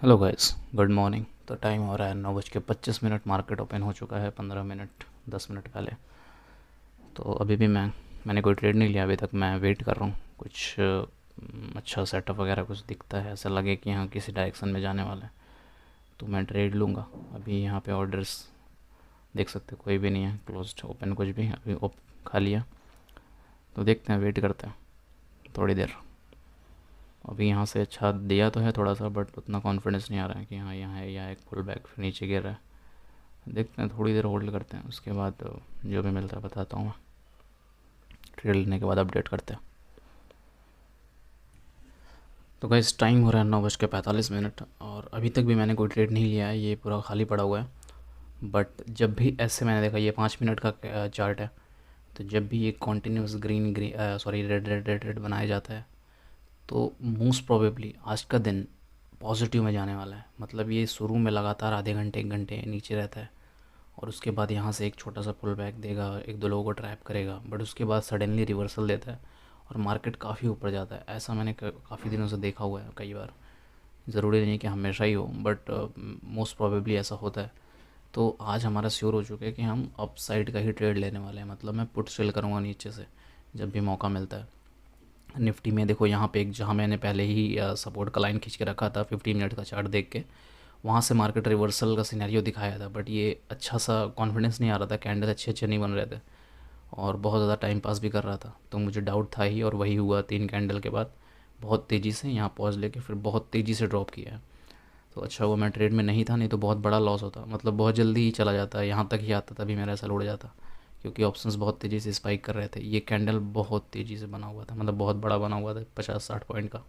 Hello guys, good morning. तो time हो रहा है 9:25। मार्केट ओपन हो चुका है 15 मिनट 10 मिनट पहले। तो अभी भी मैंने कोई ट्रेड नहीं लिया अभी तक। मैं वेट कर रहा हूँ कुछ अच्छा सेटअप वगैरह कुछ दिखता है, ऐसा लगे कि हाँ किसी डायरेक्शन में जाने वाला है तो मैं ट्रेड लूँगा। अभी यहाँ पे ऑर्डर्स देख सकते हो, कोई भी नहीं है क्लोज्ड ओपन कुछ भी, अभी खाली है। तो देखते हैं, वेट करते हैं थोड़ी देर। अभी यहाँ से अच्छा दिया तो है थोड़ा सा, बट उतना कॉन्फिडेंस नहीं आ रहा है कि हाँ यहाँ है, या एक पुल बैक फिर नीचे गिर रहा है। देखते हैं, थोड़ी देर होल्ड करते हैं, उसके बाद जो भी मिलता है बताता हूँ मैं। ट्रेड लेने के बाद अपडेट करते हैं। तो गाइस, टाइम हो रहा है 9:45 और अभी तक भी मैंने कोई ट्रेड नहीं लिया है, ये पूरा खाली पड़ा हुआ है। बट जब भी ऐसे मैंने देखा, ये 5 मिनट का चार्ट है, तो जब भी ये continuous green green sorry red red red red बनाया जाता है, तो मोस्ट प्रोबेबली आज का दिन पॉजिटिव में जाने वाला है। मतलब ये शुरू में लगातार आधे घंटे 1 घंटे नीचे रहता है, और उसके बाद यहाँ से एक छोटा सा पुल बैक देगा, एक दो लोगों को ट्रैप करेगा, बट उसके बाद सडनली रिवर्सल देता है और मार्केट काफ़ी ऊपर जाता है। ऐसा मैंने काफ़ी दिनों से देखा हुआ है कई बार। ज़रूरी नहीं कि हमेशा ही हो, बट मोस्ट प्रोबेबली ऐसा होता है। तो आज हमारा श्योर हो चुका है कि हम अप साइड का ही ट्रेड लेने वाले हैं। मतलब मैं पुट सेल करूँगा नीचे से जब भी मौका मिलता है। निफ्टी में देखो, यहाँ पे एक जहाँ मैंने पहले ही सपोर्ट का लाइन खींच के रखा था 15 मिनट का चार्ट देख के, वहाँ से मार्केट रिवर्सल का सिनेरियो दिखाया था, बट ये अच्छा सा कॉन्फिडेंस नहीं आ रहा था, कैंडल अच्छे अच्छे नहीं बन रहे थे और बहुत ज़्यादा टाइम पास भी कर रहा था। तो मुझे डाउट था ही, और वही हुआ। 3 कैंडल के बाद बहुत तेज़ी से यहाँ पॉज लेके फिर बहुत तेज़ी से ड्रॉप किया है। तो अच्छा हुआ मैं ट्रेड में नहीं था, नहीं तो बहुत बड़ा लॉस होता। मतलब बहुत जल्दी ही चला जाता, यहाँ तक ही आता तभी मेरा ऐसा उड़ जाता, क्योंकि ऑप्शंस बहुत तेज़ी से स्पाइक कर रहे थे। ये कैंडल बहुत तेज़ी से बना हुआ था, मतलब बहुत बड़ा बना हुआ था, 50-60 पॉइंट का।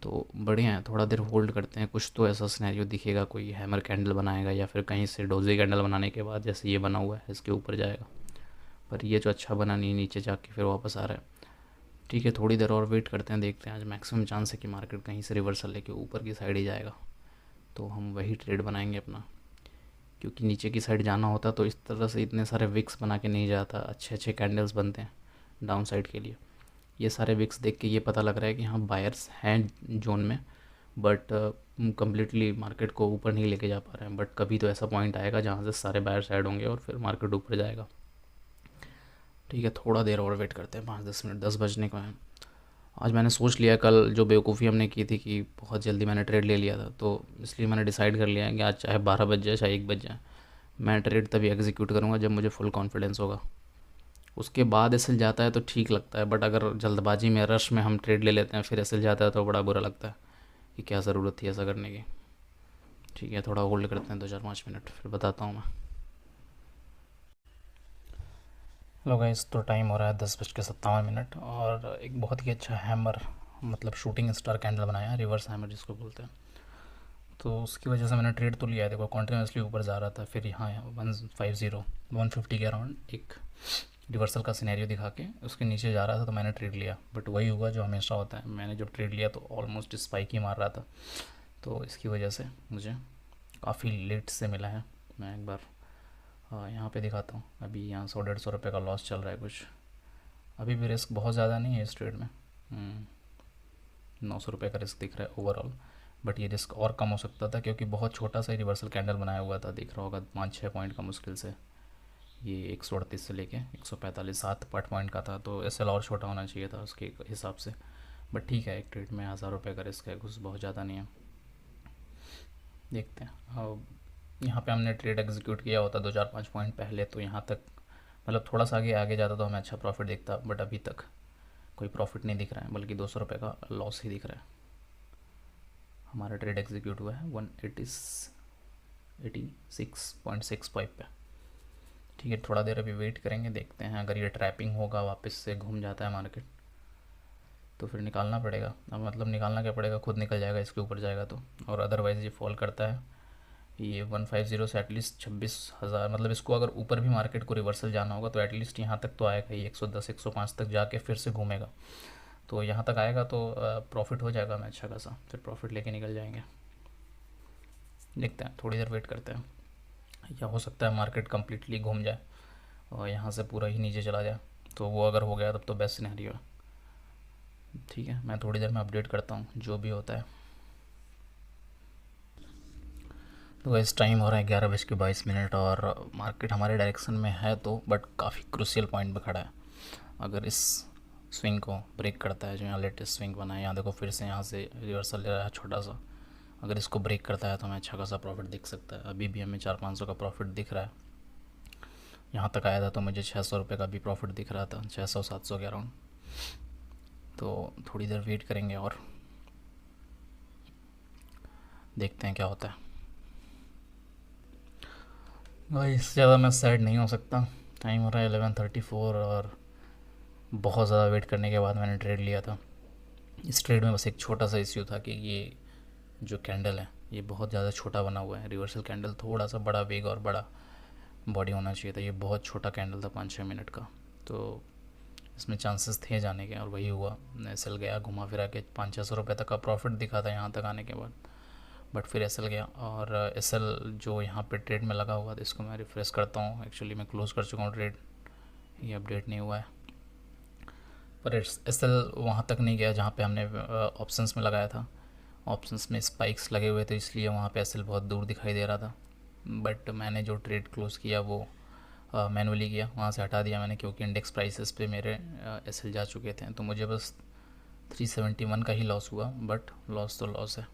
तो बढ़िया है, थोड़ा देर होल्ड करते हैं, कुछ तो ऐसा सिनेरियो दिखेगा, कोई हैमर कैंडल बनाएगा या फिर कहीं से डोजी कैंडल बनाने के बाद जैसे ये बना हुआ है इसके ऊपर जाएगा। पर ये जो अच्छा बना नहीं, नीचे जाके फिर वापस आ रहा है। ठीक है, थोड़ी देर और वेट करते हैं, देखते हैं। आज मैक्सिमम चांस है कि मार्केट कहीं से रिवर्सल लेके ऊपर की साइड ही जाएगा, तो हम वही ट्रेड बनाएंगे अपना। क्योंकि नीचे की साइड जाना होता तो इस तरह से इतने सारे विक्स बना के नहीं जाता, अच्छे अच्छे कैंडल्स बनते हैं डाउन साइड के लिए। ये सारे विक्स देख के ये पता लग रहा है कि हाँ बायर्स हैं जोन में, बट कम्प्लीटली मार्केट को ऊपर नहीं लेके जा पा रहे हैं। बट कभी तो ऐसा पॉइंट आएगा जहाँ से सारे बायर्स ऐड होंगे और फिर मार्केट ऊपर जाएगा। ठीक है, थोड़ा देर और वेट करते हैं, 5-10 मिनट, 10 बजने को है। आज मैंने सोच लिया, कल जो बेवकूफ़ी हमने की थी कि बहुत जल्दी मैंने ट्रेड ले लिया था, तो इसलिए मैंने डिसाइड कर लिया है कि आज चाहे 12 बज जाए चाहे 1 बज जाए, मैं ट्रेड तभी एग्जीक्यूट करूँगा जब मुझे फुल कॉन्फिडेंस होगा। उसके बाद एसएल जाता है तो ठीक लगता है, बट अगर जल्दबाजी में रश में हम ट्रेड ले लेते हैं फिर एसएल जाता है तो बड़ा बुरा लगता है कि क्या ज़रूरत थी ऐसा करने की। ठीक है, थोड़ा होल्ड करते हैं 2-4-5 मिनट, फिर बताता हूँ मैं। हेलो गाइस, तो टाइम हो रहा है 10:57 और एक बहुत ही अच्छा हैमर, मतलब शूटिंग स्टार कैंडल बनाया है, रिवर्स हैमर जिसको बोलते हैं। तो उसकी वजह से मैंने ट्रेड तो लिया है। देखो कॉन्टीन्यूसली ऊपर जा रहा था, फिर यहाँ 150 150 के अराउंड एक रिवर्सल का सिनेरियो दिखा के उसके नीचे जा रहा था, तो मैंने ट्रेड लिया। बट वही हुआ जो हमेशा होता है, मैंने जब ट्रेड लिया तो ऑलमोस्ट स्पाइक ही मार रहा था। तो इसकी वजह से मुझे काफ़ी लेट से मिला है। मैं एक बार यहाँ पे दिखाता हूँ। अभी यहाँ 100-150 रुपये का लॉस चल रहा है कुछ। अभी भी रिस्क बहुत ज़्यादा नहीं है इस ट्रेड में। 900 रुपये का रिस्क दिख रहा है ओवरऑल, बट ये रिस्क और कम हो सकता था क्योंकि बहुत छोटा सा रिवर्सल कैंडल बनाया हुआ था, दिख रहा होगा 5-6 पॉइंट का मुश्किल से। ये 138 से लेके 145 7 पॉइंट का था, तो एस एल और छोटा होना चाहिए था उसके हिसाब से। बट ठीक है, एक ट्रेड में 1000 रुपये का रिस्क है, कुछ बहुत ज़्यादा नहीं है। देखते हैं। अब यहाँ पे हमने ट्रेड एग्जीक्यूट किया होता 2-4-5 पॉइंट पहले, तो यहाँ तक मतलब थोड़ा सा आगे आगे जाता तो हमें अच्छा प्रॉफिट दिखता, बट अभी तक कोई प्रॉफिट नहीं दिख रहा है, बल्कि 200 रुपये का लॉस ही दिख रहा है। हमारा ट्रेड एग्जीक्यूट हुआ है 186.65 पे। ठीक है, थोड़ा देर अभी वेट करेंगे, देखते हैं। अगर ये ट्रैपिंग होगा, वापस से घूम जाता है मार्केट, तो फिर निकालना पड़ेगा। अब मतलब निकालना क्या पड़ेगा, खुद निकल जाएगा इसके ऊपर जाएगा तो। और अदरवाइज़ ये फॉल करता है, ये 150 से एटलीस्ट 26,000, मतलब इसको अगर ऊपर भी मार्केट को रिवर्सल जाना होगा तो एटलीस्ट यहाँ तक तो आएगा ही, 110 105 तक जाके फिर से घूमेगा। तो यहाँ तक आएगा तो प्रॉफिट हो जाएगा हमें अच्छा खासा, फिर प्रॉफिट लेके निकल जाएंगे। देखते हैं, थोड़ी देर वेट करते हैं। या हो सकता है मार्केट कम्प्लीटली घूम जाए और यहाँ से पूरा ही नीचे चला जाए, तो वो अगर हो गया तब तो बेस्ट सिनेरियो है। ठीक है, मैं थोड़ी देर में अपडेट करता हूँ जो भी होता है। तो इस टाइम हो रहा है 11:22 और मार्केट हमारे डायरेक्शन में है तो बट काफ़ी क्रूशियल पॉइंट पे खड़ा है। अगर इस स्विंग को ब्रेक करता है, जो यहाँ लेटेस्ट स्विंग बना है, यहाँ देखो फिर से यहाँ से रिवर्सल ले रहा है छोटा सा, अगर इसको ब्रेक करता है तो हमें अच्छा खासा प्रॉफिट दिख सकता है। अभी भी हमें 400-500 का प्रॉफिट दिख रहा है। यहाँ तक आया था तो मुझे 600 रुपये का भी प्रॉफिट दिख रहा था, 600-700 के अराउंड। तो थोड़ी देर वेट करेंगे और देखते हैं क्या होता है। भाई इससे ज़्यादा मैं सैड नहीं हो सकता। टाइम हो रहा है 11:34 और बहुत ज़्यादा वेट करने के बाद मैंने ट्रेड लिया था। इस ट्रेड में बस एक छोटा सा इश्यू था कि ये जो कैंडल है ये बहुत ज़्यादा छोटा बना हुआ है। रिवर्सल कैंडल थोड़ा सा बड़ा वेग और बड़ा बॉडी होना चाहिए था, ये बहुत छोटा कैंडल था 5-6 मिनट का, तो इसमें चांसेस थे जाने के और वही हुआ। एसएल गया, घुमा फिरा के 500-600 रुपये तक का प्रॉफिट दिखा था यहाँ तक आने के बाद, बट फिर एसएल गया। और एसएल जो यहाँ पे ट्रेड में लगा हुआ था, इसको मैं रिफ़्रेश करता हूँ। एक्चुअली मैं क्लोज़ कर चुका हूँ ट्रेड, ये अपडेट नहीं हुआ है। पर एसएल वहाँ तक नहीं गया जहाँ पे हमने ऑप्शंस में लगाया था। ऑप्शंस में स्पाइक्स लगे हुए थे, इसलिए वहाँ पे एसएल बहुत दूर दिखाई दे रहा था। बट मैंने जो ट्रेड क्लोज़ किया वो मैनुअली किया, वहाँ से हटा दिया मैंने, क्योंकि इंडेक्स प्राइसेस पे मेरे एसएल जा चुके थे। तो मुझे बस 371 का ही लॉस हुआ, बट लॉस तो लॉस है।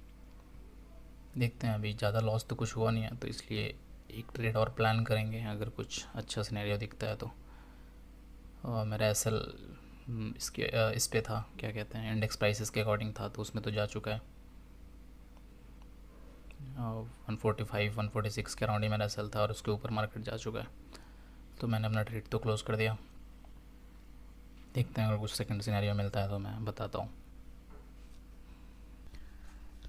देखते हैं, अभी ज़्यादा लॉस तो कुछ हुआ नहीं है, तो इसलिए एक ट्रेड और प्लान करेंगे अगर कुछ अच्छा सिनेरियो दिखता है तो। मेरा एसएल इस पे था, क्या कहते हैं, इंडेक्स प्राइसेस के अकॉर्डिंग था, तो उसमें तो जा चुका है। 145-146 के अराउंड ही मेरा एसएल था और उसके ऊपर मार्केट जा चुका है, तो मैंने अपना ट्रेड तो क्लोज़ कर दिया। देखते हैं, अगर कुछ सेकंड सिनेरियो मिलता है तो मैं बताता हूँ।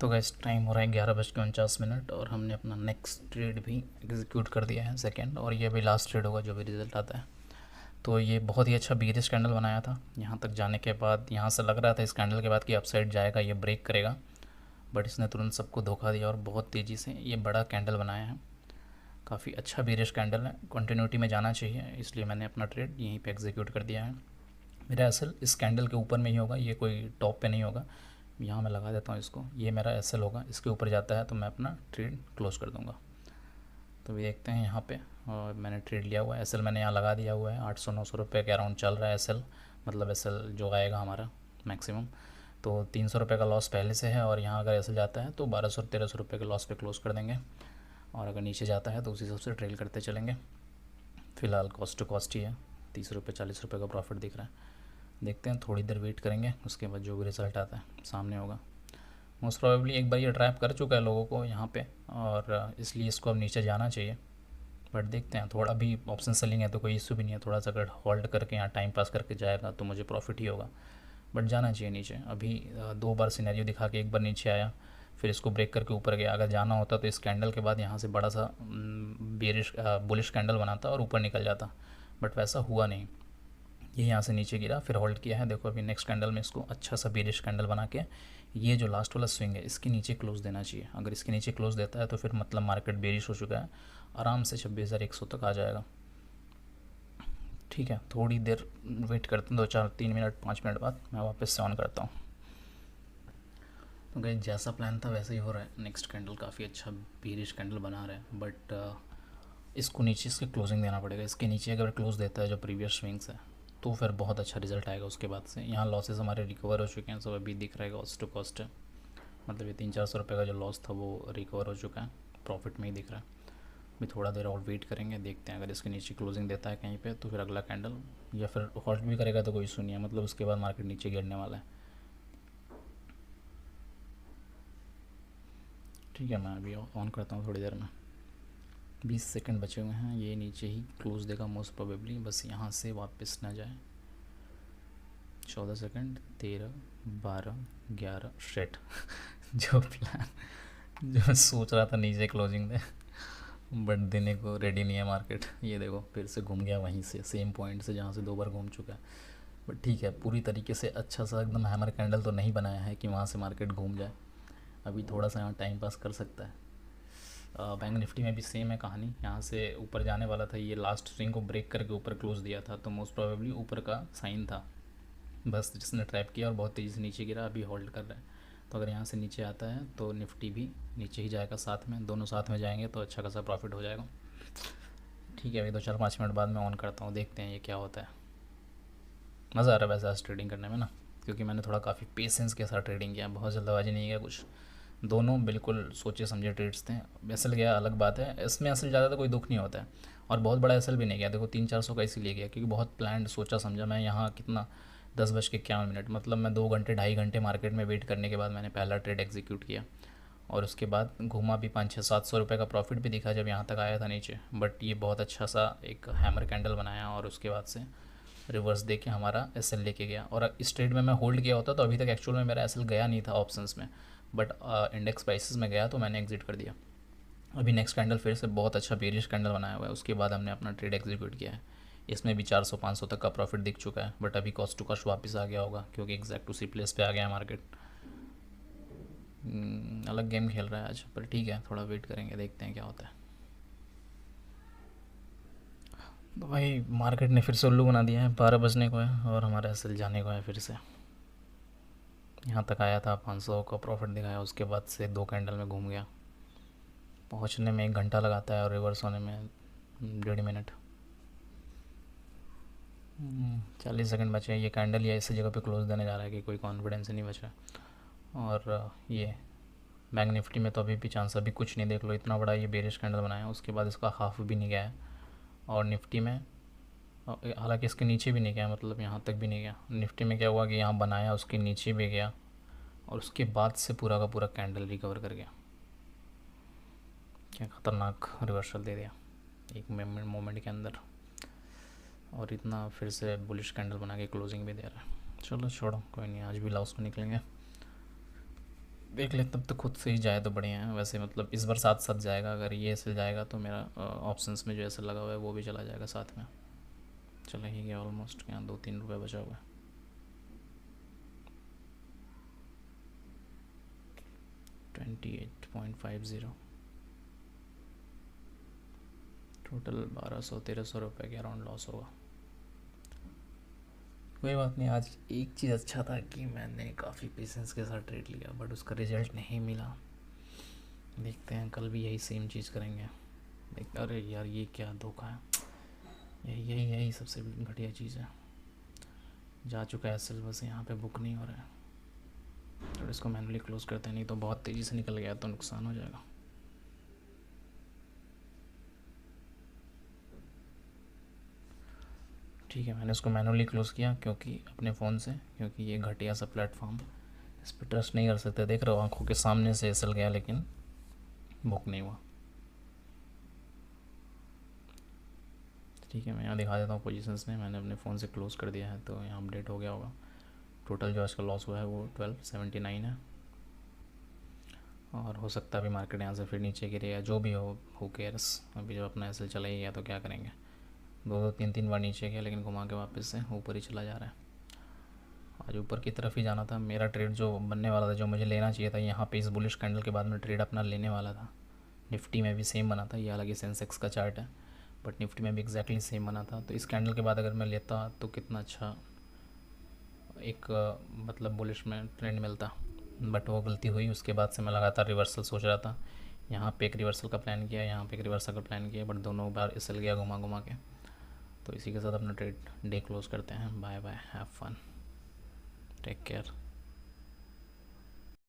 तो गैस टाइम हो रहा है 11:49 और हमने अपना नेक्स्ट ट्रेड भी एग्जीक्यूट कर दिया है, सेकंड, और ये भी लास्ट ट्रेड होगा जो भी रिज़ल्ट आता है। तो ये बहुत ही अच्छा बियरिश कैंडल बनाया था। यहाँ तक जाने के बाद यहाँ से लग रहा था इस कैंडल के बाद कि अपसाइड जाएगा, ये ब्रेक करेगा, बट इसने तुरंत सबको धोखा दिया और बहुत तेज़ी से ये बड़ा कैंडल बनाया है। काफ़ी अच्छा बियरिश कैंडल है, कंटिन्यूटी में जाना चाहिए, इसलिए मैंने अपना ट्रेड यहीं पे एग्जीक्यूट कर दिया है। मेरा एसएल इस कैंडल के ऊपर में ही होगा, ये कोई टॉप पे नहीं होगा। यहाँ मैं लगा देता हूँ इसको, ये मेरा एसएल होगा, इसके ऊपर जाता है तो मैं अपना ट्रेड क्लोज़ कर दूँगा। तो भी देखते हैं यहाँ पे, और मैंने ट्रेड लिया हुआ है, एसएल मैंने यहाँ लगा दिया हुआ है। 800-900 रुपये के अराउंड चल रहा है एसएल, मतलब एसएल जो आएगा हमारा मैक्सिमम। तो 300 रुपये का लॉस पहले से है, और यहाँ अगर एसएल जाता है तो 1200-1300 रुपये के लॉस पे क्लोज़ कर देंगे, और अगर नीचे जाता है तो उसी हिसाब से ट्रेल करते चलेंगे। फ़िलहाल कॉस्ट टू कॉस्ट ही है, 30-40 रुपये का प्रॉफिट दिख रहा है। देखते हैं, थोड़ी देर वेट करेंगे, उसके बाद जो भी रिज़ल्ट आता है सामने होगा। मोस्ट प्रोबेबली एक बार ये ट्रैप कर चुका है लोगों को यहाँ पे, और इसलिए इसको अब नीचे जाना चाहिए। बट देखते हैं, थोड़ा भी ऑप्शन सेलिंग है तो कोई इशू भी नहीं है, थोड़ा सा अगर होल्ड करके यहाँ टाइम पास करके जाएगा तो मुझे प्रॉफिट ही होगा, बट जाना चाहिए नीचे। अभी 2 बार सिनेरियो दिखा के एक बार नीचे आया, फिर इसको ब्रेक करके ऊपर गया। अगर जाना होता तो इस कैंडल के बाद यहाँ से बड़ा सा बेरिश बुलिश कैंडल बनाता और ऊपर निकल जाता, बट वैसा हुआ नहीं। ये यहाँ से नीचे गिरा, फिर होल्ड किया है। देखो अभी नेक्स्ट कैंडल में इसको अच्छा सा बेरिश कैंडल बना के, ये जो लास्ट वाला स्विंग है इसके नीचे क्लोज देना चाहिए। अगर इसके नीचे क्लोज देता है तो फिर मतलब मार्केट बेरिश हो चुका है, आराम से 26,100 तक आ जाएगा। ठीक है, थोड़ी देर वेट करते हैं, 2-4-3 मिनट 5 मिनट बाद मैं वापस से ऑन करता हूँ। तो गई जैसा प्लान था वैसे ही हो रहा है। नेक्स्ट कैंडल काफ़ी अच्छा बेरिश कैंडल बना रहा है, बट इसको नीचे इसके क्लोजिंग देना पड़ेगा। इसके नीचे अगर क्लोज देता है जो प्रीवियस स्विंग्स है तो फिर बहुत अच्छा रिजल्ट आएगा उसके बाद से। यहाँ लॉसेस हमारे रिकवर हो चुके हैं, सब अभी दिख रहा है कॉस्ट टू कॉस्ट है, मतलब ये 300-400 रुपये का जो लॉस था वो रिकवर हो चुका है, प्रॉफिट में ही दिख रहा है। अभी थोड़ा देर और वेट करेंगे, देखते हैं अगर इसके नीचे क्लोजिंग देता है कहीं पे तो फिर अगला कैंडल, या फिर होल्ड भी करेगा तो कोई इशू नहीं है, मतलब उसके बाद मार्केट नीचे गिरने वाला है। ठीक है, मैं अभी ऑन करता हूँ थोड़ी देर में। 20 सेकंड बचे हुए हैं, ये नीचे ही क्लोज देगा मोस्ट प्रोबेबली, बस यहाँ से वापस ना जाए। 14 सेकंड, 13, 12, 11 शेट जो प्लान जो सोच रहा था नीचे क्लोजिंग दे, बट देने को रेडी नहीं है मार्केट। ये देखो फिर से घूम गया वहीं से, सेम पॉइंट से जहाँ से 2 बार घूम चुका है। बट ठीक है, पूरी तरीके से अच्छा सा एकदम हैमर कैंडल तो नहीं बनाया है कि वहाँ से मार्केट घूम जाए। अभी थोड़ा सा यहाँ टाइम पास कर सकता है। बैंक निफ्टी में भी सेम है कहानी, यहाँ से ऊपर जाने वाला था, ये लास्ट स्विंग को ब्रेक करके ऊपर क्लोज दिया था, तो मोस्ट प्रोबेबली ऊपर का साइन था, बस जिसने ट्रैप किया और बहुत तेज़ी से नीचे गिरा, अभी होल्ड कर रहा है। तो अगर यहाँ से नीचे आता है तो निफ्टी भी नीचे ही जाएगा, साथ में दोनों साथ में जाएंगे तो अच्छा खासा प्रॉफिट हो जाएगा। ठीक है, अभी तो 4-5 मिनट बाद मैं ऑन करता हूँ, देखते हैं ये क्या होता है। मज़ा आ रहा है वैसे आज ट्रेडिंग करने में ना, क्योंकि मैंने थोड़ा काफ़ी पेशेंस के साथ ट्रेडिंग किया, बहुत जल्दबाजी नहीं किया कुछ। दोनों बिल्कुल सोचे समझे ट्रेड्स थे। एसल गया अलग बात है, इसमें एसल ज़्यादा तो कोई दुख नहीं होता है, और बहुत बड़ा एसल भी नहीं गया। देखो 300-400 का इसीलिए गया क्योंकि बहुत प्लान सोचा समझा। मैं यहाँ कितना 10:51, मतलब मैं 2 घंटे 2.5 घंटे मार्केट में वेट करने के बाद मैंने पहला ट्रेड एग्जीक्यूट किया, और उसके बाद घूमा भी 500-600-700 रुपये का प्रॉफिट भी दिखा जब यहाँ तक आया था नीचे। बट ये बहुत अच्छा सा एक हैमर कैंडल बनाया और उसके बाद से रिवर्स दे के हमारा एस एल लेके गया। और इस ट्रेड में मैं होल्ड किया होता तो अभी तक एक्चुअल में मेरा एस एल गया नहीं था ऑप्शंस में, बट इंडेक्स प्राइसेस में गया तो मैंने एग्जिट कर दिया। अभी नेक्स्ट कैंडल फिर से बहुत अच्छा बेरिश कैंडल बनाया हुआ है, उसके बाद हमने अपना ट्रेड एग्जीक्यूट किया है। इसमें भी 400-500 तक का प्रॉफिट दिख चुका है, बट अभी कॉस्ट टू कॉस्ट वापस आ गया होगा क्योंकि एग्जैक्ट उसी प्लेस पे आ गया है मार्केट। अलग गेम खेल रहा है आज, पर ठीक है, थोड़ा वेट करेंगे, देखते हैं क्या होता है। तो भाई मार्केट ने फिर से उल्लू बना दिया है, 12 बजने को है और हमारा एस एल जाने को है। फिर से यहाँ तक आया था, 500 का प्रॉफिट दिखाया, उसके बाद से 2 कैंडल में घूम गया। पहुँचने में 1 घंटा लगाता है और रिवर्स होने में 1.5 मिनट। 40 सेकंड बचे हैं। ये कैंडल या इसी जगह पे क्लोज देने जा रहा है कि कोई कॉन्फिडेंस नहीं बचा। और ये बैंक निफ्टी में तो अभी भी चांस, अभी कुछ नहीं, देख लो इतना बड़ा ये बेरिश कैंडल बनाया, उसके बाद इसका हाफ भी नहीं गया है। और निफ्टी में हालांकि इसके नीचे भी नहीं गया, मतलब यहाँ तक भी नहीं गया। निफ्टी में क्या हुआ कि यहाँ बनाया, उसके नीचे भी गया और उसके बाद से पूरा का पूरा कैंडल रिकवर कर गया। क्या ख़तरनाक रिवर्सल दे दिया एक मोमेंट के अंदर, और इतना फिर से बुलिश कैंडल बना के क्लोजिंग भी दे रहा है। चलो छोड़ो, कोई नहीं, आज भी लॉस में निकलेंगे, देख ले। तब तो खुद से ही जाए तो बढ़िया है वैसे, मतलब इस बार साथ साथ जाएगा। अगर ये एस जाएगा तो मेरा ऑप्शंस में जो एस लगा हुआ है वो भी चला जाएगा साथ में। चला ही गया ऑलमोस्ट, यहाँ 2-3 रुपये बचा हुआ है। $28.50, टोटल 1200-1300 रुपये के अराउंड लॉस होगा। कोई बात नहीं, आज एक चीज़ अच्छा था कि मैंने काफ़ी पेशेंस के साथ ट्रेड लिया, बट उसका रिजल्ट नहीं मिला। देखते हैं कल भी यही सेम चीज़ करेंगे। देख, अरे यार ये क्या धोखा है, यही सबसे घटिया चीज़ है। जा चुका है एसएल, बस यहाँ पे बुक नहीं हो रहा है। तो इसको मैनुअली क्लोज करते हैं, नहीं तो बहुत तेज़ी से निकल गया तो नुकसान हो जाएगा। ठीक है, मैंने इसको मैनुअली क्लोज़ किया क्योंकि अपने फ़ोन से, क्योंकि ये घटिया सा प्लेटफॉर्म, इस पर ट्रस्ट नहीं कर सकते। देख रहे हो आंखों के सामने से एसएल गया लेकिन बुक नहीं हुआ। ठीक है, मैं यहाँ दिखा देता हूँ पोजीशंस में, मैंने अपने फ़ोन से क्लोज़ कर दिया है तो यहाँ अपडेट हो गया होगा। टोटल जो आज का लॉस हुआ है वो 1279 है, और हो सकता है अभी मार्केट यहाँ से फिर नीचे गिरे या जो भी हो केयर्स। अभी जब अपना एसएल चला ही गया तो क्या करेंगे, 2-3 बार नीचे गया लेकिन घुमा के वापस से ऊपर ही चला जा रहा है। आज ऊपर की तरफ ही जाना था। मेरा ट्रेड जो बनने वाला था, जो मुझे लेना चाहिए था, यहाँ पे इस बुलिश कैंडल के बाद में ट्रेड अपना लेने वाला था। निफ्टी में भी सेम बना था, ये हालांकि सेंसेक्स का चार्ट है, बट निफ्टी में भी एग्जैक्टली सेम बना था। तो इस कैंडल के बाद अगर मैं लेता तो कितना अच्छा एक मतलब बुलिश में ट्रेंड मिलता, बट वो गलती हुई। उसके बाद से मैं लगातार रिवर्सल सोच रहा था। यहाँ पे एक रिवर्सल का प्लान किया, यहाँ पे एक रिवर्सल का प्लान किया, बट दोनों बार इसल गया घुमा घुमा के। तो इसी के साथ अपना ट्रेड डे क्लोज करते हैं। Bye bye, have fun, take care.